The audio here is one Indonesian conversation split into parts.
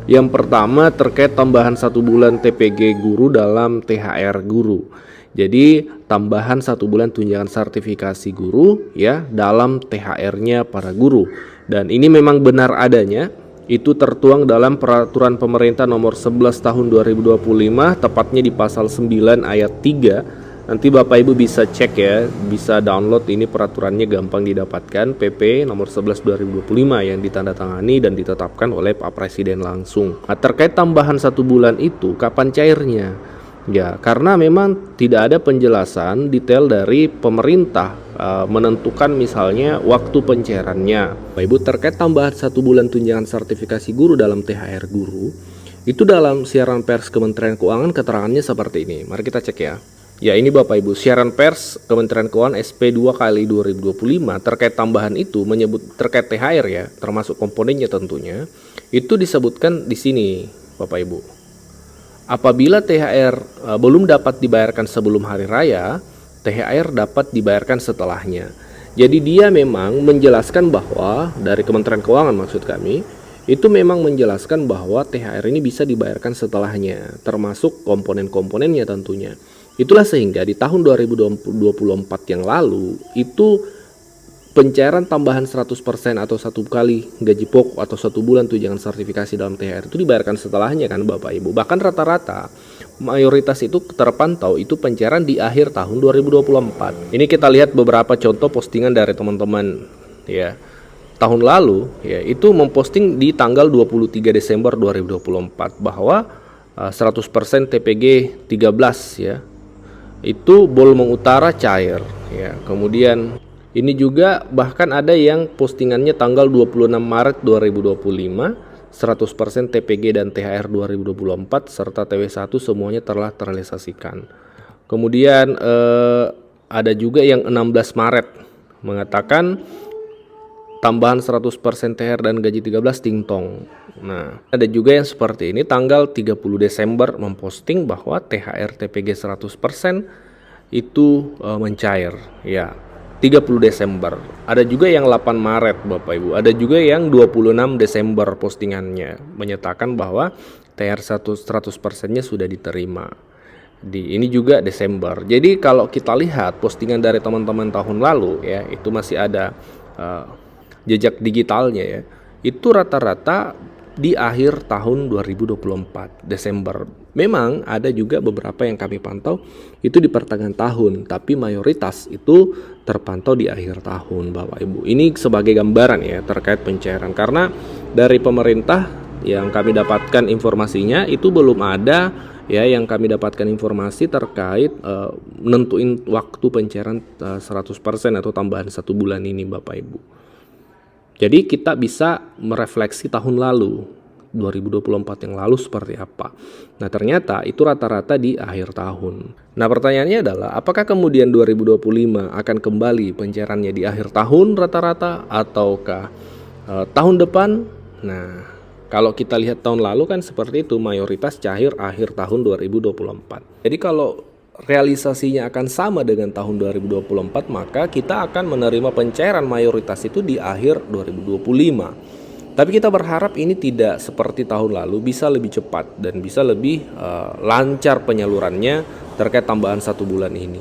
Yang pertama terkait tambahan 1 bulan TPG guru dalam THR guru. Jadi tambahan 1 bulan tunjangan sertifikasi guru ya dalam THR-nya para guru. Dan ini memang benar adanya. Itu tertuang dalam peraturan pemerintah nomor 11 tahun 2025, tepatnya di pasal 9 ayat 3. Nanti Bapak Ibu bisa cek ya, bisa download, ini peraturannya gampang didapatkan, PP nomor 11 2025 yang ditandatangani dan ditetapkan oleh Pak Presiden langsung. Nah, terkait tambahan 1 bulan itu kapan cairnya? Ya, karena memang tidak ada penjelasan detail dari pemerintah menentukan misalnya waktu pencairannya. Bapak Ibu, terkait tambahan 1 bulan tunjangan sertifikasi guru dalam THR guru, itu dalam siaran pers Kementerian Keuangan keterangannya seperti ini. Mari kita cek ya. Ya, ini Bapak Ibu, siaran pers Kementerian Keuangan SP2 kali 2025 terkait tambahan itu menyebut terkait THR ya, termasuk komponennya tentunya. Itu disebutkan di sini, Bapak Ibu. Apabila THR belum dapat dibayarkan sebelum hari raya, THR dapat dibayarkan setelahnya. Jadi dia memang menjelaskan bahwa dari Kementerian Keuangan maksud kami, itu memang menjelaskan bahwa THR ini bisa dibayarkan setelahnya, termasuk komponen-komponennya tentunya. Itulah sehingga di tahun 2024 yang lalu itu pencairan tambahan 100% atau 1 kali gaji pokok atau 1 bulan tunjangan sertifikasi dalam THR itu dibayarkan setelahnya kan Bapak Ibu. Bahkan rata-rata mayoritas itu terpantau itu pencairan di akhir tahun 2024. Ini kita lihat beberapa contoh postingan dari teman-teman ya. Tahun lalu ya itu memposting di tanggal 23 Desember 2024 bahwa 100% TPG 13 ya. Itu Bolmong Utara cair ya. Kemudian ini juga bahkan ada yang postingannya tanggal 26 Maret 2025, 100% TPG dan THR 2024 serta TW1 semuanya telah terrealisasikan. Kemudian ada juga yang 16 Maret mengatakan tambahan 100% THR dan gaji 13 tingtong. Nah, ada juga yang seperti ini tanggal 30 Desember memposting bahwa THR TPG 100% itu mencair ya. 30 Desember. Ada juga yang 8 Maret Bapak Ibu. Ada juga yang 26 Desember postingannya menyatakan bahwa THR 100%-nya sudah diterima. Ini juga Desember. Jadi kalau kita lihat postingan dari teman-teman tahun lalu ya, itu masih ada jejak digitalnya ya. Itu rata-rata di akhir tahun 2024 Desember. Memang ada juga beberapa yang kami pantau itu di pertengahan tahun, tapi mayoritas itu terpantau di akhir tahun Bapak Ibu. Ini sebagai gambaran ya terkait pencairan, karena dari pemerintah yang kami dapatkan informasinya itu belum ada ya, yang kami dapatkan informasi terkait menentuin waktu pencairan 100% atau tambahan 1 bulan ini Bapak Ibu. Jadi kita bisa merefleksi tahun lalu, 2024 yang lalu seperti apa. Nah ternyata itu rata-rata di akhir tahun. Nah pertanyaannya adalah apakah kemudian 2025 akan kembali pencairannya di akhir tahun rata-rata ataukah tahun depan? Nah kalau kita lihat tahun lalu kan seperti itu, mayoritas cair akhir tahun 2024. Jadi kalau realisasinya akan sama dengan tahun 2024, maka kita akan menerima pencairan mayoritas itu di akhir 2025. Tapi kita berharap ini tidak seperti tahun lalu, bisa lebih cepat dan bisa lebih lancar penyalurannya terkait tambahan 1 bulan ini.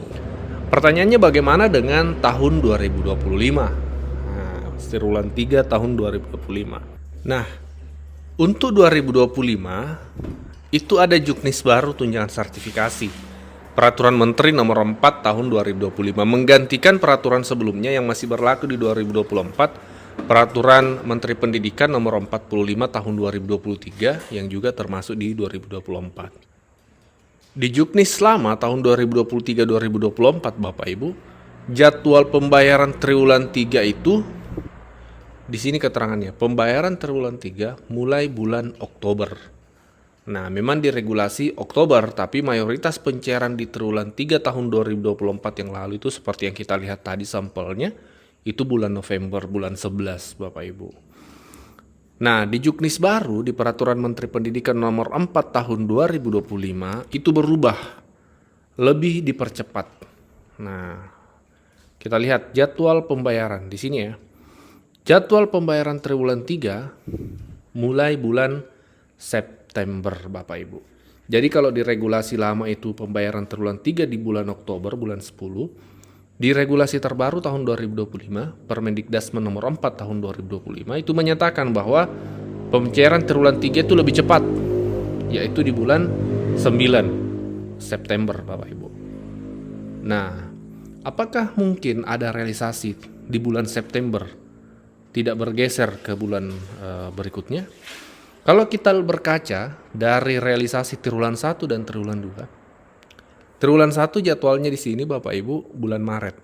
Pertanyaannya bagaimana dengan tahun 2025? Nah, triwulan 3 tahun 2025. Nah, untuk 2025 itu ada juknis baru tunjangan sertifikasi. Peraturan Menteri Nomor 4 Tahun 2025 menggantikan peraturan sebelumnya yang masih berlaku di 2024, Peraturan Menteri Pendidikan Nomor 45 Tahun 2023 yang juga termasuk di 2024. Di juknis lama tahun 2023-2024 Bapak Ibu, jadwal pembayaran triwulan 3 itu di sini keterangannya, pembayaran triwulan 3 mulai bulan Oktober. Nah, memang diregulasi Oktober, tapi mayoritas pencairan di triwulan 3 tahun 2024 yang lalu itu seperti yang kita lihat tadi sampelnya, itu bulan November, bulan 11 Bapak Ibu. Nah, di juknis baru di Peraturan Menteri Pendidikan Nomor 4 Tahun 2025 itu berubah, lebih dipercepat. Nah, kita lihat jadwal pembayaran di sini ya. Jadwal pembayaran triwulan 3 mulai bulan September Bapak Ibu. Jadi kalau di regulasi lama itu pembayaran triwulan 3 di bulan Oktober, bulan 10, di regulasi terbaru tahun 2025, Permendikdasmen nomor 4 tahun 2025 itu menyatakan bahwa pembayaran triwulan 3 itu lebih cepat, yaitu di bulan 9 September Bapak Ibu. Nah, apakah mungkin ada realisasi di bulan September tidak bergeser ke bulan berikutnya? Kalau kita berkaca dari realisasi triwulan 1 dan triwulan 2, triwulan 1 jadwalnya di sini Bapak Ibu bulan Maret.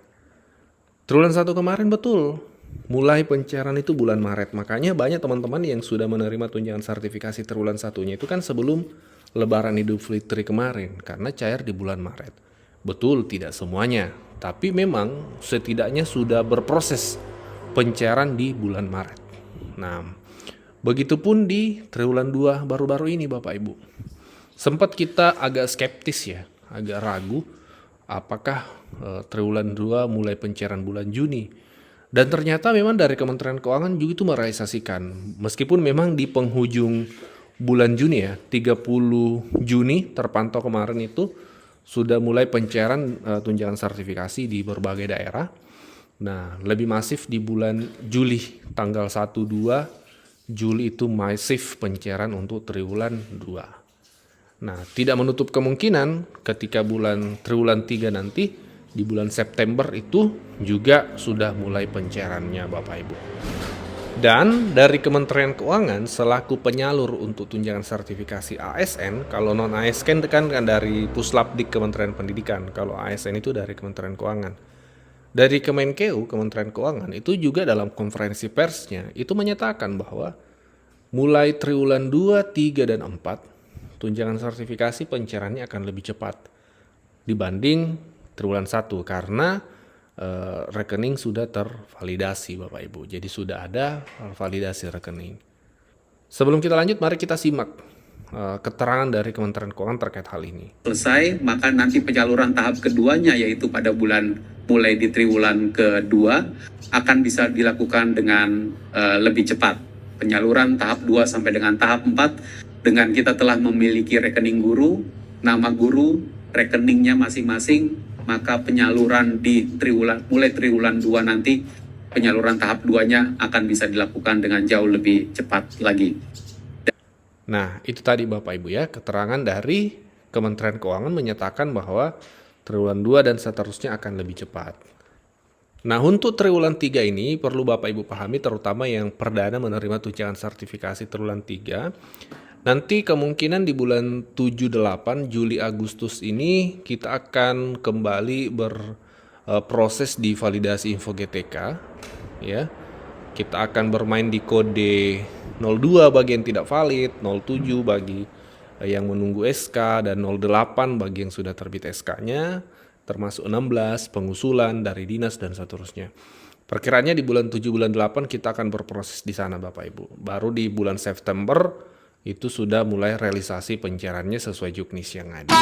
Triwulan 1 kemarin betul, mulai pencairan itu bulan Maret. Makanya banyak teman-teman yang sudah menerima tunjangan sertifikasi triwulan 1-nya itu kan sebelum Lebaran Idul Fitri kemarin, karena cair di bulan Maret. Betul, tidak semuanya, tapi memang setidaknya sudah berproses pencairan di bulan Maret. Nah, begitupun di triwulan 2 baru-baru ini Bapak Ibu. Sempat kita agak skeptis ya, agak ragu apakah triwulan 2 mulai pencairan bulan Juni. Dan ternyata memang dari Kementerian Keuangan juga itu merealisasikan. Meskipun memang di penghujung bulan Juni ya, 30 Juni terpantau kemarin itu sudah mulai pencairan tunjangan sertifikasi di berbagai daerah. Nah, lebih masif di bulan Juli, tanggal 1-2 Juli itu masif pencairan untuk triwulan 2. Nah, tidak menutup kemungkinan ketika triwulan 3 nanti di bulan September itu juga sudah mulai pencairannya Bapak Ibu. Dan dari Kementerian Keuangan selaku penyalur untuk tunjangan sertifikasi ASN, kalau non ASN kan dari Puslapdik Kementerian Pendidikan, kalau ASN itu dari Kementerian Keuangan. Dari Kemenkeu, Kementerian Keuangan, itu juga dalam konferensi persnya, itu menyatakan bahwa mulai triwulan 2, 3, dan 4, tunjangan sertifikasi pencairannya akan lebih cepat dibanding triwulan 1, karena rekening sudah tervalidasi Bapak Ibu. Jadi sudah ada validasi rekening. Sebelum kita lanjut, mari kita simak keterangan dari Kementerian Keuangan terkait hal ini. Selesai, maka nanti penyaluran tahap keduanya yaitu pada bulan mulai di triwulan kedua akan bisa dilakukan dengan lebih cepat. Penyaluran tahap 2 sampai dengan tahap 4 dengan kita telah memiliki rekening guru, nama guru, rekeningnya masing-masing, maka penyaluran di mulai triwulan 2 nanti penyaluran tahap 2-nya akan bisa dilakukan dengan jauh lebih cepat lagi. Nah, itu tadi Bapak Ibu ya, keterangan dari Kementerian Keuangan menyatakan bahwa triwulan 2 dan seterusnya akan lebih cepat. Nah, untuk triwulan 3 ini perlu Bapak Ibu pahami, terutama yang perdana menerima tunjangan sertifikasi triwulan 3. Nanti kemungkinan di bulan 7, 8, Juli, Agustus ini kita akan kembali berproses di validasi info GTK ya. Kita akan bermain di kode 02 bagi yang tidak valid, 07 bagi yang menunggu SK, dan 08 bagi yang sudah terbit SK-nya, termasuk 16 pengusulan dari dinas dan seterusnya. Perkiraannya di bulan 7, bulan 8 kita akan berproses di sana Bapak Ibu. Baru di bulan September itu sudah mulai realisasi pencairannya sesuai juknis yang ada.